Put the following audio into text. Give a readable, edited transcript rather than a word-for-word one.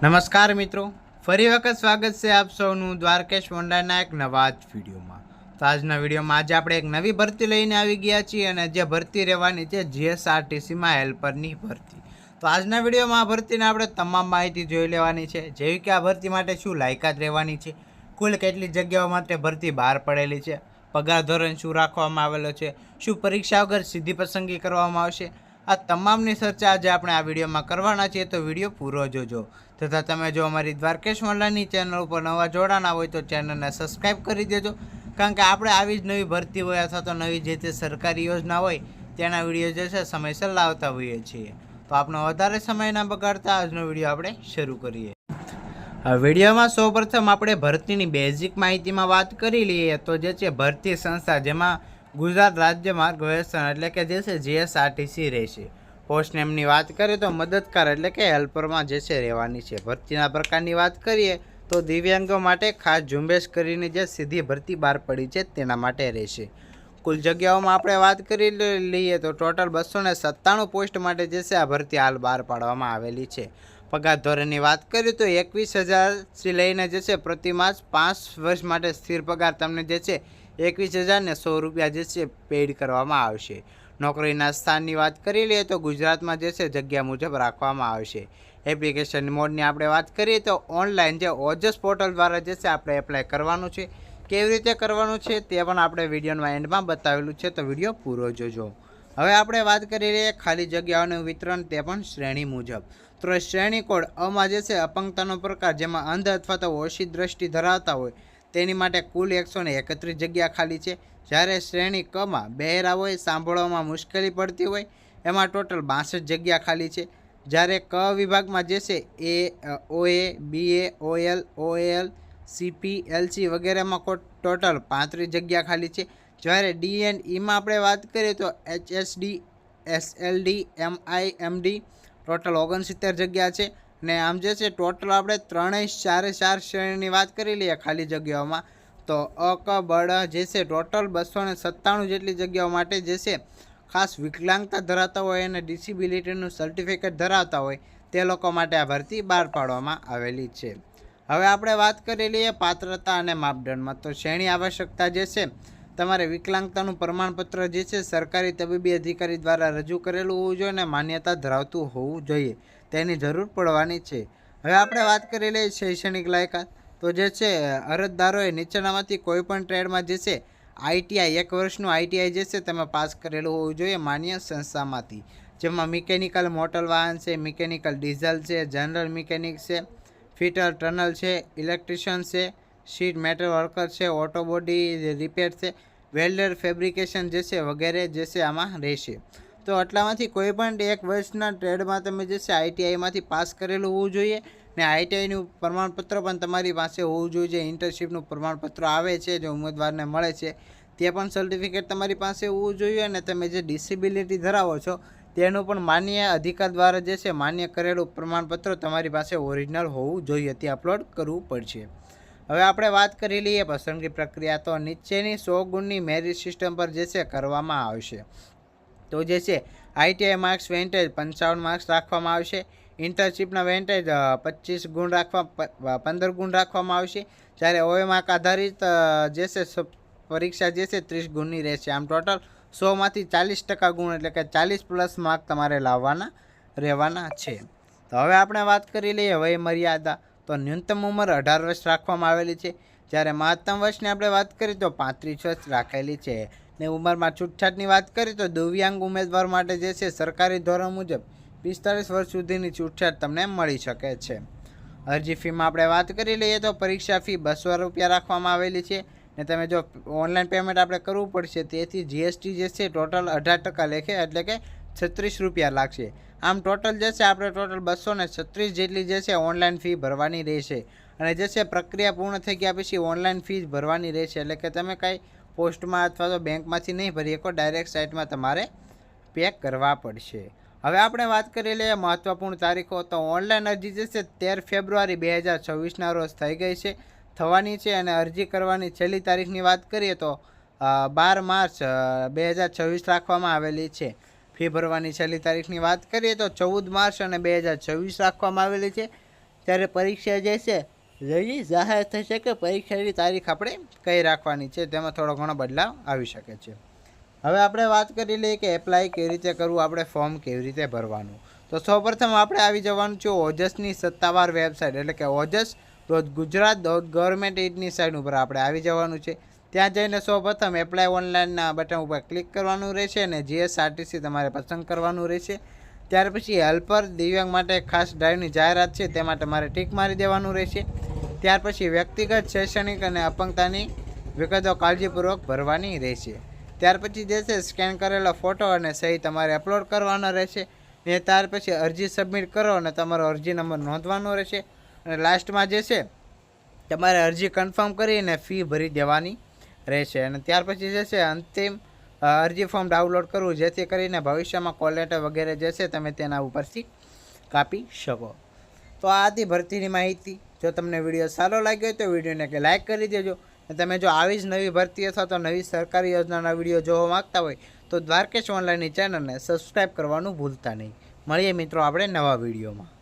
નમસ્કાર મિત્રો, ફરી વખત સ્વાગત છે આપ સૌનું દ્વારકેશ ઓનલાઈનના એક નવા જ વિડીયોમાં. તો આજના વિડીયોમાં આજે આપણે એક નવી ભરતી લઈને આવી ગયા છીએ અને જે ભરતી રહેવાની છે જીએસઆરટીસીમાં હેલ્પરની ભરતી. તો આજના વિડીયોમાં આ ભરતીને આપણે તમામ માહિતી જોઈ લેવાની છે, જેવી કે આ ભરતી માટે શું લાયકાત રહેવાની છે, કુલ કેટલી જગ્યાઓ માટે ભરતી બહાર પડેલી છે, પગાર ધોરણ શું રાખવામાં આવેલો છે, શું પરીક્ષા વગર સીધી પસંદગી કરવામાં આવશે, આ તમામની ચર્ચા આજે આપણે આ વિડીયોમાં કરવાના છીએ. તો વિડીયો પૂરો જોજો. તથા તમે જો અમારી દ્વારકેશ ઓનલાઈનની ચેનલ ઉપર નવા જોડાના હોય તો ચેનલને સબસ્ક્રાઈબ કરી દેજો, કારણ કે આપણે આવી જ નવી ભરતી હોય અથવા તો નવી જે તે સરકારી યોજના હોય તેના વિડીયો જે છે સમયસર લાવતા હોઈએ છીએ. તો આપણે વધારે સમય ના બગાડતા આજનો વિડીયો આપણે શરૂ કરીએ. વિડીયોમાં સૌપ્રથમ આપણે ભરતીની બેઝિક માહિતીમાં વાત કરી લઈએ તો જે છે ભરતી સંસ્થા, જેમાં ગુજરાત રાજ્ય માર્ગ વ્યવસ્થા એટલે કે જે છે જીએસઆરટીસી રહેશે. પોસ્ટ નેમની વાત કરીએ તો મદદગાર એટલે કે હેલ્પરમાં જે છે રહેવાની છે. ભરતીના પ્રકારની વાત કરીએ તો દિવ્યાંગો માટે ખાસ ઝુંબેશ કરીને જે સીધી ભરતી બહાર પડી છે તેના માટે રહેશે. કુલ જગ્યાઓમાં આપણે વાત કરી લઈએ તો ટોટલ 297 પોસ્ટ માટે જે છે આ ભરતી હાલ બહાર પાડવામાં આવેલી છે. પગાર ધોરણની વાત કરીએ તો 21,000થી લઈને જે છે પ્રતિ માસ 5 વર્ષ માટે સ્થિર પગાર તમને જે છે 21,100 રૂપિયા જે છે પેડ કરવામાં આવશે. નોકરીના સ્થાનની વાત કરી લઈએ તો ગુજરાતમાં જે છે જગ્યા મુજબ રાખવામાં આવશે. એપ્લિકેશન મોડની આપણે વાત કરીએ તો ઓનલાઈન જે ઓજસ પોર્ટલ દ્વારા જે છે આપણે એપ્લાય કરવાનું છે. કેવી રીતે કરવાનું છે તે પણ આપણે વિડીયોના એન્ડમાં બતાવેલું છે, તો વિડીયો પૂરો જોજો. હવે આપણે વાત કરી લઈએ ખાલી જગ્યાઓનું વિતરણ, તે પણ શ્રેણી મુજબ. તો શ્રેણી કોડ અમાં જે છે અપંગતાનો પ્રકાર, જેમાં અંધ અથવા તો ઓછી દ્રષ્ટિ ધરાવતા હોય તેની માટે કુલ 131 જગ્યા ખાલી છે. જ્યારે શ્રેણી કમાં બહેરા હોય, સાંભળવામાં મુશ્કેલી પડતી હોય, એમાં ટોટલ 62 જગ્યા ખાલી છે. જ્યારે ક વિભાગમાં જે છે OA, BA, OL, OL, CP, LC વગેરેમાં ટોટલ 35 જગ્યા ખાલી છે. જ્યારે ડી એન્ડ ઈમાં આપણે વાત કરીએ તો એચએસડી, એસએલડી, એમઆઈ, એમડી ટોટલ 69 જગ્યા છે. ને આમ જે છે ટોટલ આપણે 3-4 શ્રેણીની વાત કરી લઈએ ખાલી જગ્યાઓમાં, તો અ ક બળ જે છે ટોટલ 297 જેટલી જગ્યાઓ માટે જે છે ખાસ વિકલાંગતા ધરાવતા હોય અને ડિસેબિલિટીનું સર્ટિફિકેટ ધરાવતા હોય તે લોકો માટે આ ભરતી બહાર પાડવામાં આવેલી છે. હવે આપણે વાત કરી લઈએ પાત્રતા અને માપદંડમાં. તો શ્રેણી આવશ્યકતા જે છે તમારે વિકલાંગતાનું પ્રમાણપત્ર જે છે સરકારી તબીબી અધિકારી દ્વારા રજૂ કરેલું હોવું જોઈએ અને માન્યતા ધરાવતું હોવું જોઈએ, તેની જરૂર પડવાની છે. હવે આપણે વાત કરી લઈએ શૈક્ષણિક લાયકાત. તો જે છે અરજદારોએ નીચેનામાંથી કોઈપણ ટ્રેડમાં જે છે આઈટીઆઈ 1 વર્ષનું આઈટીઆઈ જે છે તમે પાસ કરેલું હોવું જોઈએ માન્ય સંસ્થામાંથી, જેમાં મિકેનિકલ મોટર વાહન છે, મિકેનિકલ ડીઝલ છે, જનરલ મિકેનિક છે, ફિટર ટનલ છે, ઇલેક્ટ્રિશિયન છે, શીટ મેટલ વર્કર છે, ઓટોબોડી રિપેર છે, વેલ્ડર, ફેબ્રિકેશન જે છે વગેરે જે છે આમાં રહેશે. તો આટલામાંથી કોઈ પણ 1 વર્ષના ટ્રેડમાં તમે જે છે આઈટીઆઈમાંથી પાસ કરેલું હોવું જોઈએ ને આઈટીઆઈનું પ્રમાણપત્ર પણ તમારી પાસે હોવું જોઈએ. જે ઇન્ટર્નશીપનું પ્રમાણપત્ર આવે છે જે ઉમેદવારને મળે છે તે પણ સર્ટિફિકેટ તમારી પાસે હોવું જોઈએ. અને તમે જે ડિસેબિલિટી ધરાવો છો તેનું પણ માન્ય અધિકાર દ્વારા જે છે માન્ય કરેલું પ્રમાણપત્ર તમારી પાસે ઓરિજિનલ હોવું જોઈએ, તે અપલોડ કરવું પડશે. હવે આપણે વાત કરી લઈએ પસંદગી પ્રક્રિયા. તો નીચેની 100 ગુણની મેરિટ સિસ્ટમ પર જે છે કરવામાં આવશે. તો જે છે આઈટીઆઈ માર્ક્સ વેન્ટેજ 55 માર્ક્સ રાખવામાં આવશે. ઇન્ટર્નશીપના વેન્ટેજ 15 ગુણ રાખવામાં આવશે. જ્યારે ઓએ માર્ક આધારિત જે છે પરીક્ષા જે છે 30 ગુણની રહેશે. આમ ટોટલ 100માંથી 40% ગુણ એટલે કે 40+ માર્ક તમારે લાવવાના રહેવાના છે. તો હવે આપણે વાત કરી લઈએ વય મર્યાદા. તો ન્યૂનતમ ઉંમર 18 વર્ષ રાખવામાં આવેલી છે. જ્યારે મહત્તમ વર્ષની આપણે વાત કરીએ તો 35 વર્ષ રાખેલી છે. ને ઉંમરમાં છૂટછાટની વાત કરીએ તો દિવ્યાંગ ઉમેદવાર માટે જે છે સરકારી ધોરણ મુજબ 45 વર્ષ સુધીની છૂટછાટ તમને મળી શકે છે. અરજી ફીમાં આપણે વાત કરી લઈએ તો પરીક્ષા ફી 200 રૂપિયા રાખવામાં આવેલી છે. ને તમે જો ઓનલાઈન પેમેન્ટ આપણે કરવું પડશે, તેથી જીએસટી જે છે ટોટલ 18% લેખે એટલે કે 36 રૂપિયા લાગશે. આમ ટોટલ જે છે આપણે ટોટલ 236 જેટલી જે છે ઓનલાઈન ફી ભરવાની રહેશે. અને જે છે પ્રક્રિયા પૂર્ણ થઈ ગયા પછી ઓનલાઈન ફીસ ભરવાની રહેશે, એટલે કે તમે કાંઈ પોસ્ટમાં અથવા તો બેંકમાંથી નહીં ભરી શકો, ડાયરેક્ટ સાઇટમાં તમારે પે કરવા પડશે. હવે આપણે વાત કરી લઈએ મહત્વપૂર્ણ તારીખો. તો ઓનલાઈન અરજી જે છે 13 ફેબ્રુઆરી 2024ના રોજ થઈ ગઈ છે થવાની છે. અને અરજી કરવાની છેલ્લી તારીખની વાત કરીએ તો 12 માર્ચ 2026 રાખવામાં આવેલી છે. ફી ભરવાની છેલ્લી તારીખની વાત કરીએ તો 14 માર્ચ અને 2026 રાખવામાં આવેલી છે. ત્યારે પરીક્ષા જે છે જલ્દી જાહેર થશે કે પરીક્ષાની તારીખ આપણે કઈ રાખવાની છે તેમાં થોડો ઘણો બદલાવ આવી શકે છે. હવે આપણે વાત કરી લઈએ કે એપ્લાય કેવી રીતે કરવું, આપણે ફોર્મ કેવી રીતે ભરવાનું. તો સૌપ્રથમ આપણે આવી જવાનું છે ઓજસની સત્તાવાર વેબસાઇટ એટલે કે ojas.gujarat.government.in સાઇટ ઉપર આપણે આવી જવાનું છે. ત્યાં જઈને સૌપ્રથમ એપ્લાય ઓનલાઈનના બટન ઉપર ક્લિક કરવાનું રહેશે અને જીએસઆરટીસી તમારે પસંદ કરવાનું રહેશે. ત્યાર પછી હેલ્પર દિવ્યાંગ માટે ખાસ ડ્રાઈવની જાહેરાત છે તેમાં તમારે ટીક મારી દેવાનું રહેશે. ત્યાર પછી વ્યક્તિગત શૈક્ષણિક અને અપંગતાની વિગતો કાળજીપૂર્વક ભરવાની રહેશે. ત્યાર પછી જે છે સ્કેન કરેલો ફોટો અને સહી તમારે અપલોડ કરવાનો રહેશે. ને ત્યાર પછી અરજી સબમિટ કરો અને તમારો અરજી નંબર નોંધવાનો રહેશે. અને લાસ્ટમાં જે છે તમારે અરજી કન્ફર્મ કરીને ફી ભરી દેવાની રહેશે. અને ત્યાર પછી જે છે અંતિમ અરજી ફોર્મ ડાઉનલોડ કરવું જેથી કરીને ભવિષ્યમાં કોલ લેટર વગેરે જે છે તમે તેના ઉપરથી કાપી શકો. તો આ હતી ભરતીની માહિતી. જો તમને વિડીયો સારો લાગ્યો હોય તો વિડીયોને કે લાઇક કરી દેજો. અને તમે જો આવી જ નવી ભરતી અથવા તો નવી સરકારી યોજનાના વિડીયો જોવા માગતા હોય તો દ્વારકેશ ઓનલાઈનની ચેનલને સબસ્ક્રાઈબ કરવાનું ભૂલતા નહીં. મળીએ મિત્રો આપણે નવા વિડીયોમાં.